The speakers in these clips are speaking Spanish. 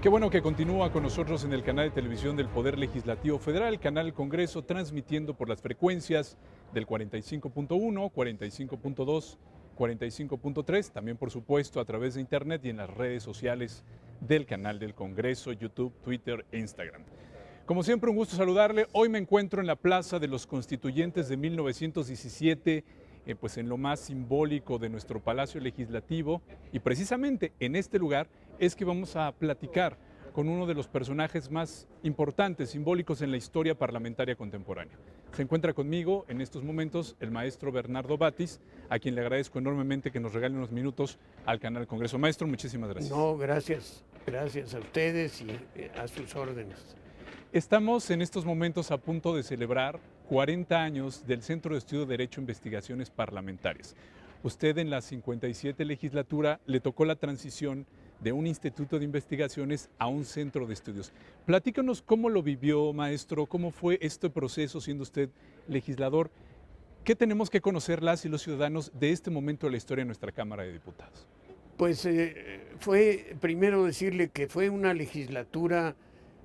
Qué bueno que continúa con nosotros en el canal de televisión del Poder Legislativo Federal, Canal Congreso, transmitiendo por las frecuencias del 45.1, 45.2, 45.3, también por supuesto a través de internet y en las redes sociales del canal del Congreso, YouTube, Twitter e Instagram. Como siempre, un gusto saludarle. Hoy me encuentro en la Plaza de los Constituyentes de 1917, pues en lo más simbólico de nuestro Palacio Legislativo, y precisamente en este lugar es que vamos a platicar con uno de los personajes más importantes, simbólicos en la historia parlamentaria contemporánea. Se encuentra conmigo en estos momentos el maestro Bernardo Batis, a quien le agradezco enormemente que nos regale unos minutos al canal Congreso. Maestro, muchísimas gracias. No, gracias a ustedes y a sus órdenes. Estamos en estos momentos a punto de celebrar 40 años del Centro de Estudio de Derecho e Investigaciones Parlamentarias. Usted en la 57 legislatura le tocó la transición de un instituto de investigaciones a un centro de estudios. Platícanos cómo lo vivió, maestro, cómo fue este proceso siendo usted legislador. ¿Qué tenemos que conocer las y los ciudadanos de este momento de la historia de nuestra Cámara de Diputados? Pues fue, primero decirle que fue una legislatura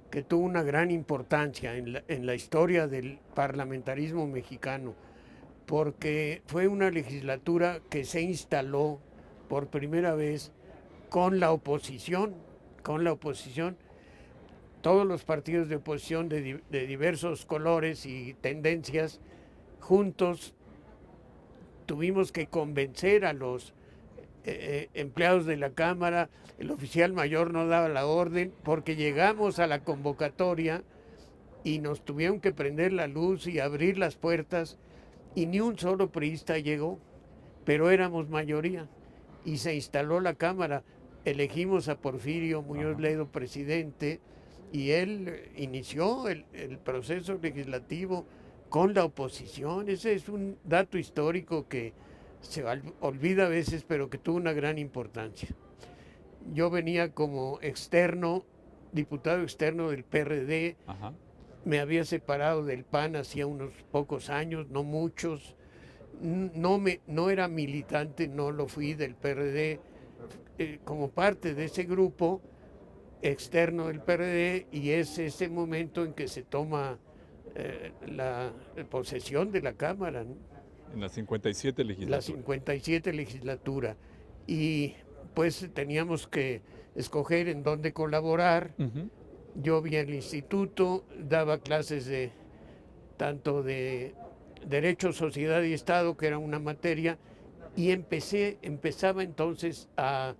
que tuvo una gran importancia en la historia del parlamentarismo mexicano, porque fue una legislatura que se instaló por primera vez con la oposición, todos los partidos de oposición de diversos colores y tendencias, juntos tuvimos que convencer a los empleados de la Cámara. El oficial mayor no daba la orden porque llegamos a la convocatoria y nos tuvieron que prender la luz y abrir las puertas y ni un solo priista llegó, pero éramos mayoría y se instaló la Cámara. Elegimos a Porfirio Muñoz Ledo presidente y él inició el proceso legislativo con la oposición. Ese es un dato histórico que se olvida a veces, pero que tuvo una gran importancia. Yo venía como externo, diputado externo del PRD. Ajá. Me había separado del PAN hacía unos pocos años, no muchos. No era militante, no lo fui del PRD, como parte de ese grupo externo del PRD, y es ese momento en que se toma la posesión de la Cámara, ¿no? En la 57 legislatura. La 57 legislatura. Y pues teníamos que escoger en dónde colaborar. Yo vi el instituto, daba clases tanto de Derecho, Sociedad y Estado, que era una materia, y empezaba entonces a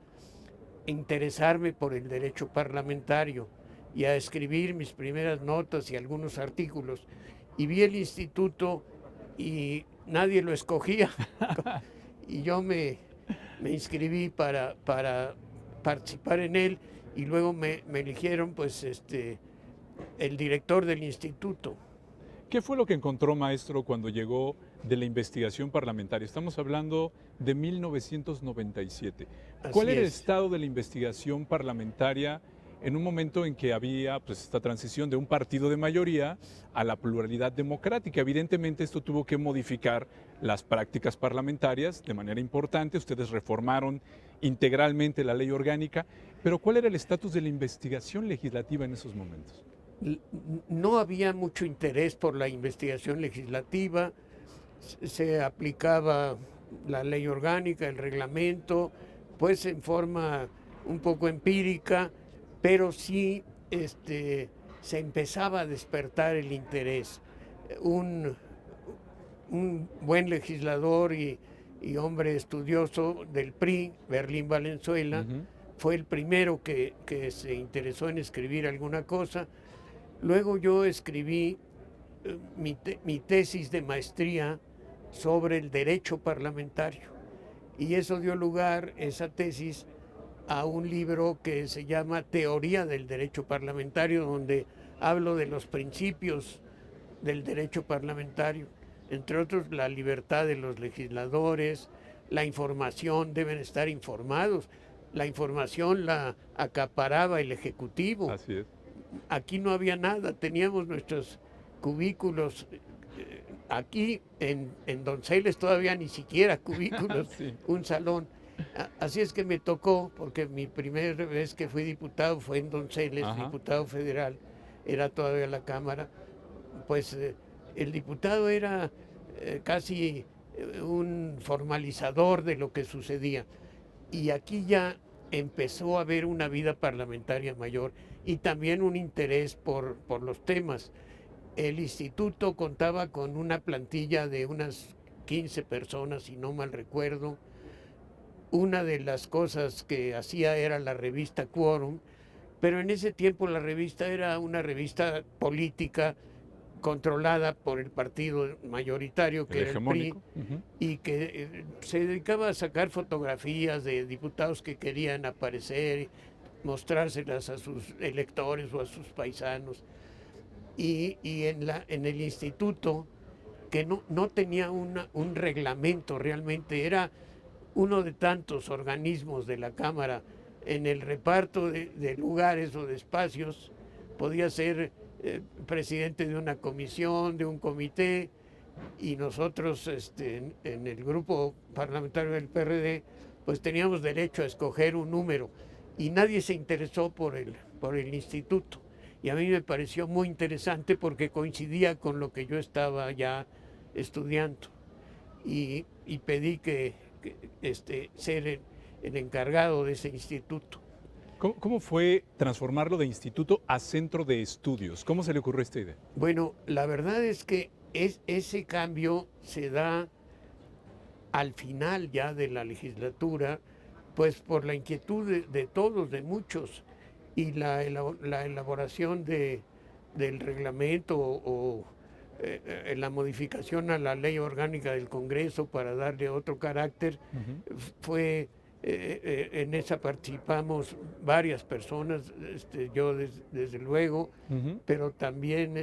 interesarme por el derecho parlamentario y a escribir mis primeras notas y algunos artículos. Y vi el instituto y nadie lo escogía. Y yo me inscribí para participar en él, y luego me eligieron pues el director del instituto. ¿Qué fue lo que encontró, maestro, cuando llegó de la investigación parlamentaria? Estamos hablando de 1997. ¿Cuál era el estado de la investigación parlamentaria en un momento en que había pues, esta transición de un partido de mayoría a la pluralidad democrática? Evidentemente esto tuvo que modificar las prácticas parlamentarias de manera importante. Ustedes reformaron integralmente la ley orgánica, pero ¿cuál era el estatus de la investigación legislativa en esos momentos? No había mucho interés por la investigación legislativa. Se aplicaba la ley orgánica, el reglamento, pues en forma un poco empírica, pero sí se empezaba a despertar el interés. Un buen legislador y hombre estudioso del PRI, Berlín Valenzuela, fue el primero que se interesó en escribir alguna cosa. Luego yo escribí mi tesis de maestría sobre el derecho parlamentario, y eso dio lugar, esa tesis, a un libro que se llama Teoría del Derecho Parlamentario, donde hablo de los principios del derecho parlamentario, entre otros la libertad de los legisladores, la información, deben estar informados. La información la acaparaba el Ejecutivo. Así es. Aquí no había nada, teníamos nuestros cubículos. Aquí en Donceles todavía ni siquiera cubículos, Sí. un salón. Así es que me tocó, porque mi primera vez que fui diputado fue en Donceles, Ajá. diputado federal, era todavía la Cámara. Pues el diputado era casi un formalizador de lo que sucedía. Y aquí ya empezó a haber una vida parlamentaria mayor y también un interés por los temas. El instituto contaba con una plantilla de unas 15 personas, si no mal recuerdo. Una de las cosas que hacía era la revista Quórum, pero en ese tiempo la revista era una revista política controlada por el partido mayoritario, que El era el PRI, hegemónico. Ujú. y que se dedicaba a sacar fotografías de diputados que querían aparecer, mostrárselas a sus electores o a sus paisanos. Y en el instituto, que no tenía un reglamento realmente, era uno de tantos organismos de la Cámara. En el reparto de lugares o de espacios podía ser presidente de una comisión, de un comité, y nosotros en el grupo parlamentario del PRD pues teníamos derecho a escoger un número y nadie se interesó por el instituto. Y a mí me pareció muy interesante porque coincidía con lo que yo estaba ya estudiando y pedí que ser el encargado de ese instituto. ¿Cómo fue transformarlo de instituto a centro de estudios? ¿Cómo se le ocurrió esta idea? Bueno, la verdad es que ese cambio se da al final ya de la legislatura, pues por la inquietud de todos, de muchos, y la elaboración del reglamento o la modificación a la ley orgánica del Congreso para darle otro carácter, fue, en esa participamos varias personas, yo desde luego, pero también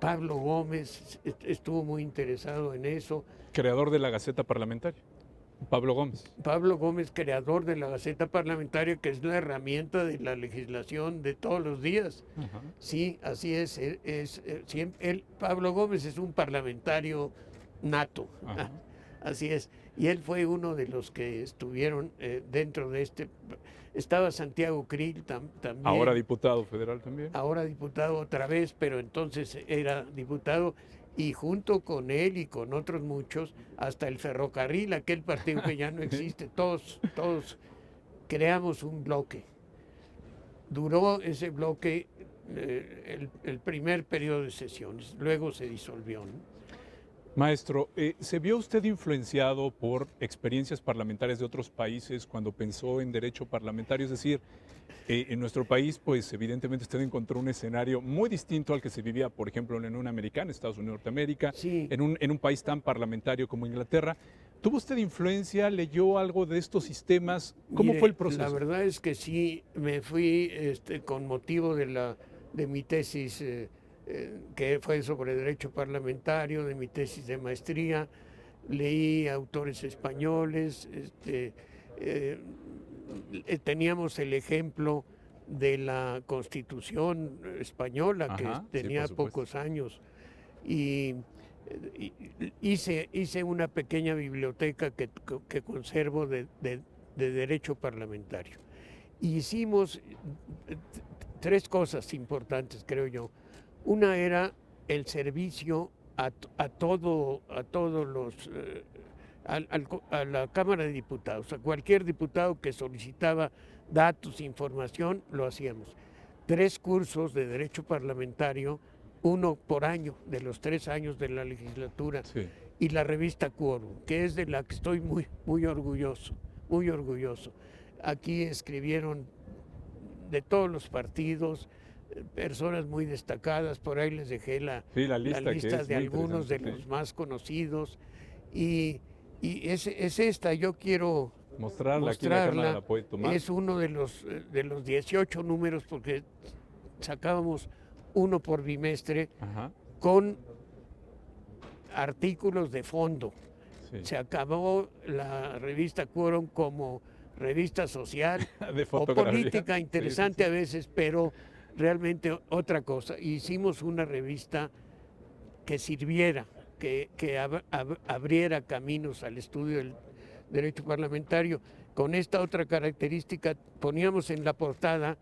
Pablo Gómez estuvo muy interesado en eso. Creador de la Gaceta Parlamentaria, Pablo Gómez. Pablo Gómez, creador de la Gaceta Parlamentaria, que es la herramienta de la legislación de todos los días. Ajá. Sí, así es. Pablo Gómez es un parlamentario nato. Ajá. Así es. Y él fue uno de los que estuvieron dentro de Estaba Santiago Krill también. Ahora diputado federal también. Ahora diputado otra vez, pero entonces era diputado. Y junto con él y con otros muchos, hasta el ferrocarril, aquel partido que ya no existe, todos creamos un bloque. Duró ese bloque el primer periodo de sesiones, luego se disolvió, ¿no? Maestro, ¿se vio usted influenciado por experiencias parlamentarias de otros países cuando pensó en derecho parlamentario? Es decir, en nuestro país, pues evidentemente usted encontró un escenario muy distinto al que se vivía, por ejemplo, en la Unión Americana, Estados Unidos, Norteamérica, Sí. en un país tan parlamentario como Inglaterra. ¿Tuvo usted influencia? ¿Leyó algo de estos sistemas? ¿Cómo Mire, fue el proceso? La verdad es que sí, me fui con motivo de mi tesis que fue sobre derecho parlamentario, de mi tesis de maestría. Leí autores españoles, teníamos el ejemplo de la Constitución española, Ajá, que sí, tenía por supuesto. pocos años, y hice una pequeña biblioteca que conservo de derecho parlamentario. Hicimos tres cosas importantes, creo yo. Una era el servicio a todos los a la Cámara de Diputados, a cualquier diputado que solicitaba datos, información, lo hacíamos. 3 cursos de derecho parlamentario, uno por año, de los 3 años de la legislatura, Sí. y la revista Quórum, que es de la que estoy muy orgulloso, muy orgulloso. Aquí escribieron de todos los partidos, personas muy destacadas, por ahí les dejé la lista de algunos de los más conocidos, y es esta, yo quiero Mostrarla aquí en la cámara la puede tomar. es uno de los 18 números, porque sacábamos uno por bimestre. Ajá. Con artículos de fondo. Sí. Se acabó la revista Quórum como revista social De o fotografía. política interesante Sí. a veces, pero realmente otra cosa. Hicimos una revista que sirviera, que abriera caminos al estudio del derecho parlamentario. con esta otra característica, poníamos en la portada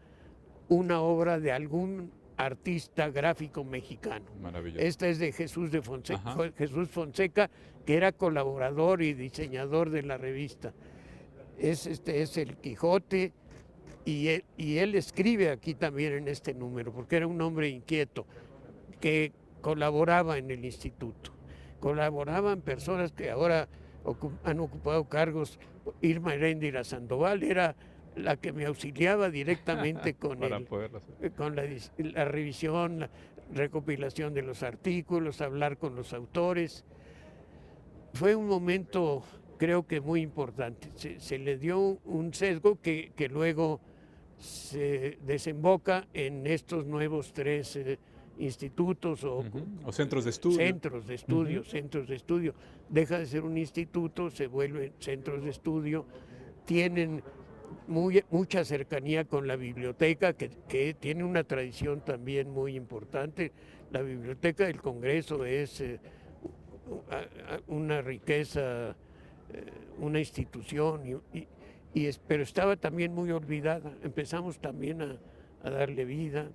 una obra de algún artista gráfico mexicano. Maravilloso. Esta es de Jesús de Fonseca, Ajá. Jesús Fonseca, que era colaborador y diseñador de la revista. Este es el Quijote, y él escribe aquí también en este número, porque era un hombre inquieto que colaboraba en el instituto. Colaboraban personas que ahora han ocupado cargos. Irma Heréndira Sandoval era la que me auxiliaba directamente con, con la revisión, la recopilación de los artículos, hablar con los autores. Fue un momento, creo que muy importante. Se le dio un sesgo que luego se desemboca en estos nuevos 3 institutos o centros de estudio. Centros de estudio. Deja de ser un instituto, se vuelven centros de estudio. Tienen mucha cercanía con la biblioteca, que tiene una tradición también muy importante. La Biblioteca del Congreso es una riqueza, una institución, pero estaba también muy olvidada. Empezamos también a darle vida.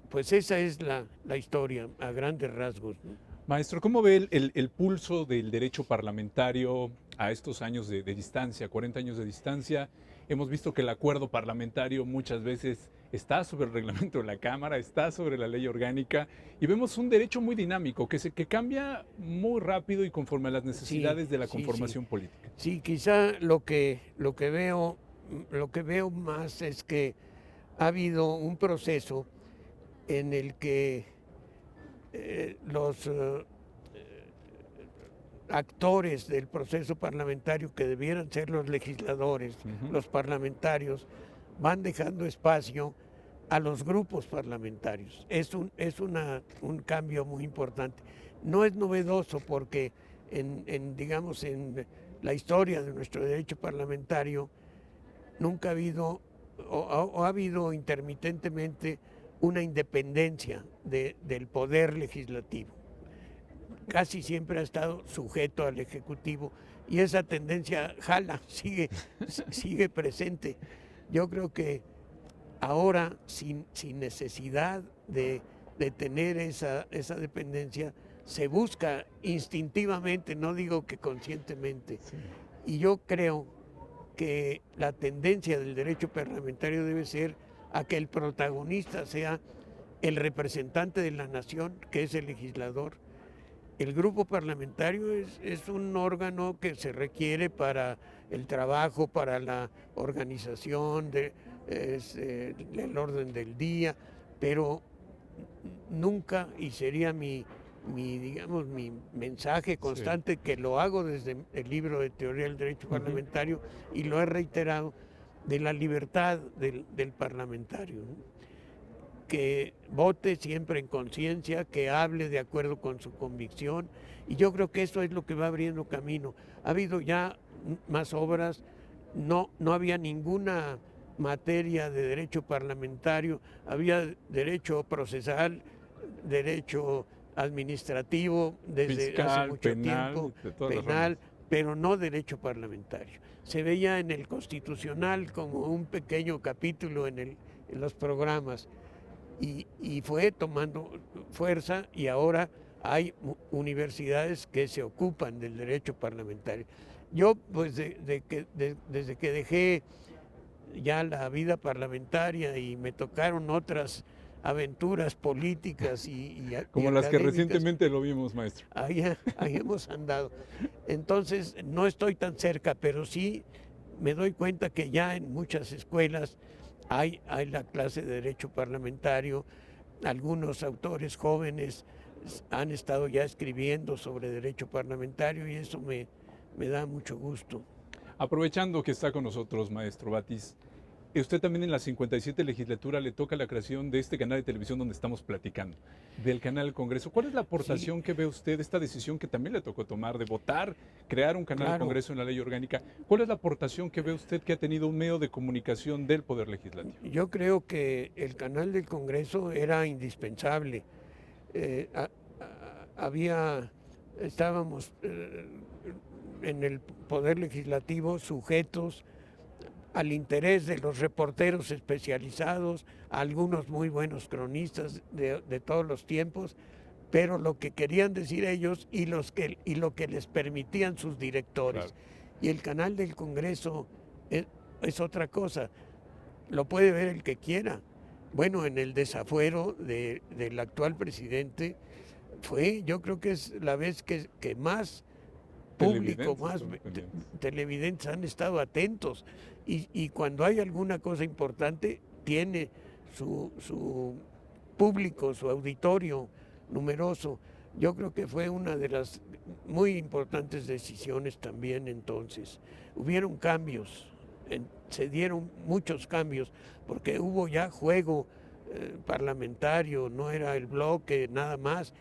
Pues esa es la historia a grandes rasgos, ¿no? Maestro, ¿cómo ve el pulso del derecho parlamentario a estos años de distancia, 40 años de distancia? Hemos visto que el acuerdo parlamentario muchas veces está sobre el reglamento de la Cámara, está sobre la ley orgánica, y vemos un derecho muy dinámico que cambia muy rápido y conforme a las necesidades de la conformación política. Sí, quizá lo que veo más es que ha habido un proceso en el que los actores del proceso parlamentario, que debieran ser los legisladores, los parlamentarios, van dejando espacio a los grupos parlamentarios. Es un cambio muy importante. No es novedoso porque digamos, en la historia de nuestro derecho parlamentario nunca ha habido o ha habido intermitentemente una independencia del poder legislativo. Casi siempre ha estado sujeto al Ejecutivo, y esa tendencia sigue presente. Yo creo que ahora, sin necesidad de tener esa dependencia, se busca instintivamente, no digo que conscientemente. Sí. Y yo creo que la tendencia del derecho parlamentario debe ser a que el protagonista sea el representante de la nación, que es el legislador. El grupo parlamentario es un órgano que se requiere para el trabajo, para la organización del orden del día, pero nunca, y sería mi mensaje constante, que lo hago desde el libro de Teoría del Derecho Parlamentario, y lo he reiterado, de la libertad del parlamentario, ¿no? Que vote siempre en conciencia, que hable de acuerdo con su convicción, y yo creo que eso es lo que va abriendo camino. Ha habido ya más obras, no había ninguna materia de derecho parlamentario, había derecho procesal, derecho administrativo desde fiscal, hace mucho penal, tiempo, penal, pero no derecho parlamentario. Se veía en el constitucional como un pequeño capítulo en los programas, y fue tomando fuerza, y ahora hay universidades que se ocupan del derecho parlamentario. Yo, pues, desde que dejé ya la vida parlamentaria y me tocaron otras aventuras políticas como las que recientemente lo vimos, maestro. Ahí hemos andado. Entonces, no estoy tan cerca, pero sí me doy cuenta que ya en muchas escuelas hay la clase de derecho parlamentario. Algunos autores jóvenes han estado ya escribiendo sobre derecho parlamentario, y eso me da mucho gusto. Aprovechando que está con nosotros, maestro Batis, usted también en la 57 legislatura le toca la creación de este canal de televisión donde estamos platicando, del canal del Congreso. ¿Cuál es la aportación que ve usted, esta decisión que también le tocó tomar de votar, crear un canal del Congreso en la ley orgánica? ¿Cuál es la aportación que ve usted que ha tenido un medio de comunicación del Poder Legislativo? Yo creo que el canal del Congreso era indispensable. en el Poder Legislativo sujetos al interés de los reporteros especializados, algunos muy buenos cronistas de todos los tiempos, pero lo que querían decir ellos y lo que les permitían sus directores. Claro. Y el canal del Congreso es otra cosa, lo puede ver el que quiera. Bueno, en el desafuero del actual presidente yo creo que es la vez que más público, más televidentes han estado atentos, y cuando hay alguna cosa importante tiene su público, su auditorio numeroso. Yo creo que fue una de las muy importantes decisiones también. Entonces hubieron cambios, se dieron muchos cambios, porque hubo ya juego parlamentario, no era el bloque nada más.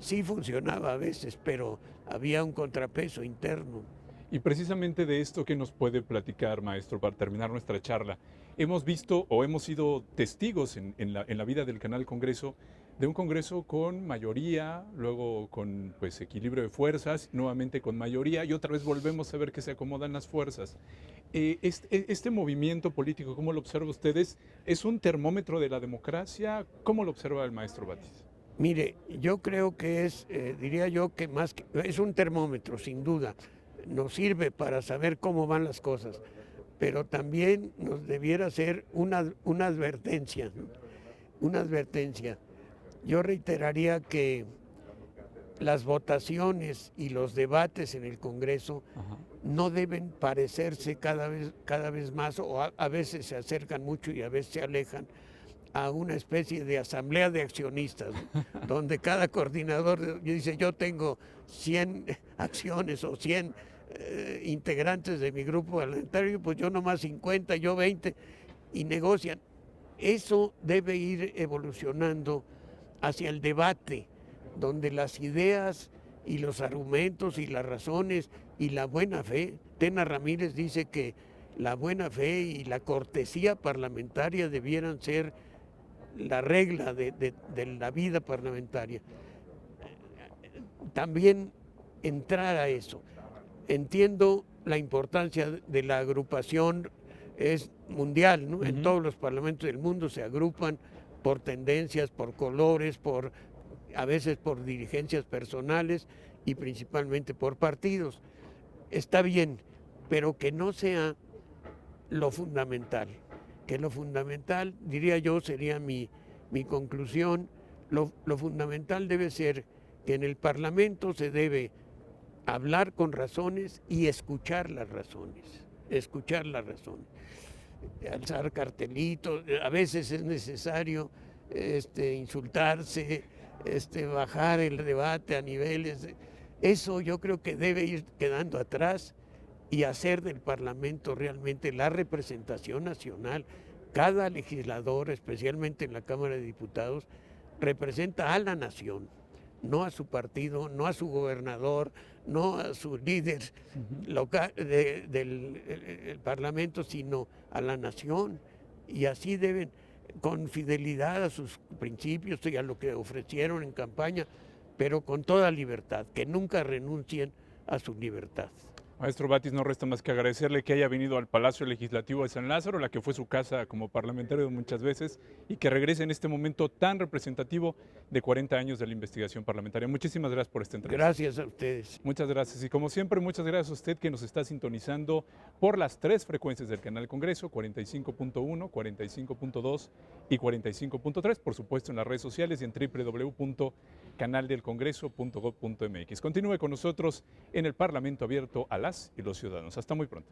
Sí funcionaba a veces, pero había un contrapeso interno. Y precisamente de esto, ¿qué nos puede platicar, maestro, para terminar nuestra charla? Hemos visto o hemos sido testigos en la vida del Canal Congreso de un Congreso con mayoría, luego con pues equilibrio de fuerzas, nuevamente con mayoría, y otra vez volvemos a ver que se acomodan las fuerzas. Este movimiento político, ¿cómo lo observa ustedes? ¿Es un termómetro de la democracia? ¿Cómo lo observa el maestro Batis? Mire, yo creo que diría yo que es un termómetro, sin duda. Nos sirve para saber cómo van las cosas, pero también nos debiera ser una advertencia, ¿no? Una advertencia. Yo reiteraría que las votaciones y los debates en el Congreso no deben parecerse cada vez más, o a veces se acercan mucho y a veces se alejan, a una especie de asamblea de accionistas, ¿no? Donde cada coordinador dice: yo tengo 100 acciones o 100 integrantes de mi grupo parlamentario, pues yo nomás 50, yo 20, y negocian. Eso debe ir evolucionando hacia el debate, donde las ideas y los argumentos y las razones y la buena fe. Tena Ramírez dice que la buena fe y la cortesía parlamentaria debieran ser la regla de la vida parlamentaria. También entrar a eso. Entiendo la importancia de la agrupación, es mundial, ¿no? En todos los parlamentos del mundo se agrupan por tendencias, por colores, a veces por dirigencias personales y principalmente por partidos. Está bien, pero que no sea lo fundamental. Que lo fundamental, diría yo, sería mi conclusión, lo fundamental debe ser que en el Parlamento se debe hablar con razones y escuchar las razones. Escuchar las razones. Alzar cartelitos, a veces es necesario insultarse, bajar el debate a niveles. Eso yo creo que debe ir quedando atrás y hacer del Parlamento realmente la representación nacional. Cada legislador, especialmente en la Cámara de Diputados, representa a la nación, no a su partido, no a su gobernador, no a su líder local del Parlamento, sino a la nación. Y así deben, con fidelidad a sus principios y a lo que ofrecieron en campaña, pero con toda libertad, que nunca renuncien a su libertad. Maestro Batis, no resta más que agradecerle que haya venido al Palacio Legislativo de San Lázaro, la que fue su casa como parlamentario muchas veces, y que regrese en este momento tan representativo de 40 años de la investigación parlamentaria. Muchísimas gracias por esta entrevista. Gracias a ustedes. Muchas gracias. Y como siempre, muchas gracias a usted que nos está sintonizando por las 3 frecuencias del Canal Congreso, 45.1, 45.2 y 45.3, por supuesto en las redes sociales y en www.canaldelcongreso.gov.mx. Continúe con nosotros en el Parlamento Abierto a las y los ciudadanos. Hasta muy pronto.